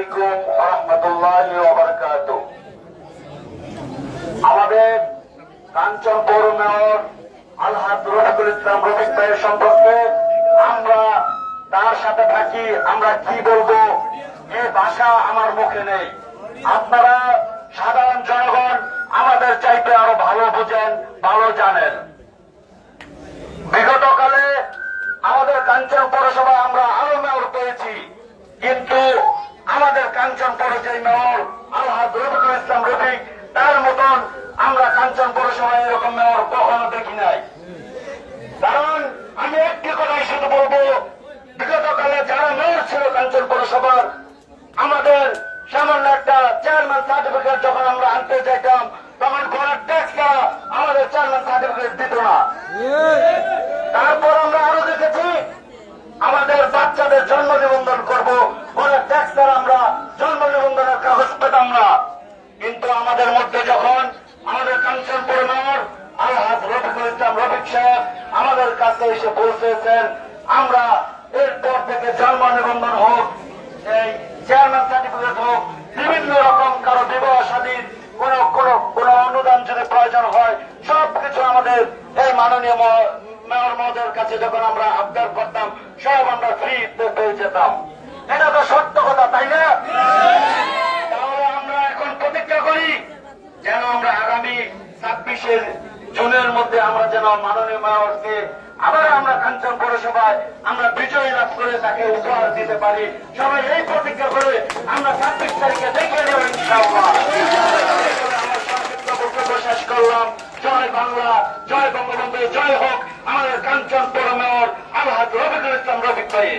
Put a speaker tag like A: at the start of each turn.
A: আলাইকুম ওয়া রাহমাতুল্লাহি ওয়া বারাকাতুহু। আমাদের কাঞ্চনপুর মেয়র আলহাজ রফিকুল ইসলাম রফিক ভাইয়ের সম্পর্কে আমরা তার সাথে থাকি, আমরা কি বলবো এই ভাষা আমার মুখে নেই। আপনারা সাধারণ জনগণ আমাদের চাইতে আরো ভালো বুঝেন, ভালো জানেন। বিগত কালে আমাদের কাঞ্চন পৌরসভায় আমরা আরো মেয়র পেয়েছি, কিন্তু আমাদের কাঞ্চন পৌরসভার মেয়র আলহাজ রফিকুল ইসলাম রফিক তার মতন আমরা কাঞ্চন পৌরসভায় এরকম মেয়র কখনো দেখি নাই। কারণ আমি একটি কথাই শুধু বলবো, বিগত কালে যারা মেয়র ছিল কাঞ্চন পৌরসভার, আমাদের সামান্য একটা চেয়ারম্যান সার্টিফিকেট যখন আমরা আনতে চাইতাম তখন ঘরের ট্যাক্স ছাড়া আমাদের চেয়ারম্যান সার্টিফিকেট দিত না। তারপর আমরা আরো দেখেছি আমাদের বাচ্চাদের জন্ম নিবন্ধন করবো, ঘরের ট্যাক্স ছাড়া আমরা জন্ম নিবন্ধনের কাগজ পেতাম না। কিন্তু আমাদের মধ্যে যখন আমাদের কাঞ্চনপুর মেয়র আলহাজ রফিকুল ইসলাম রফিক সাহেব আমাদের কাছে এসে পৌঁছেছেন, আমরা এরপর থেকে জন্ম নিবন্ধন হোক, এই চেয়ারম্যান সার্টিফিকেট হোক, বিভিন্ন রকম কারো বিবাহ স্বাধীন কোন অনুদান যদি প্রয়োজন হয়, সবকিছু আমাদের এই মাননীয় মেয়র মহোদয়ের কাছে যখন আমরা আবদার করতাম সব আমরা ফ্রিতে পেয়ে যেতাম। এটা তো সত্য কথা, তাই না? তাহলে আমরা এখন প্রতিজ্ঞা করি যেন আমরা আগামী 26শে জুনের মধ্যে আমরা যেন মাননীয় মেয়রকে আবার আমরা কাঞ্চন পৌরসভায় আমরা বিজয় লাভ করে তাকে উপহার দিতে পারি। সবাই এই প্রতিজ্ঞা করে আমরা 26 তারিখে দেখে নেব ইনশাআল্লাহ। আমার সংক্ষিপ্ত বক্তব্য শেষ করলাম। জয় বাংলা, জয় বঙ্গবন্ধু, জয় হোক আমাদের কাঞ্চন পৌর মেয়র আলহাজ রফিকুল ইসলাম রফিক ভাই।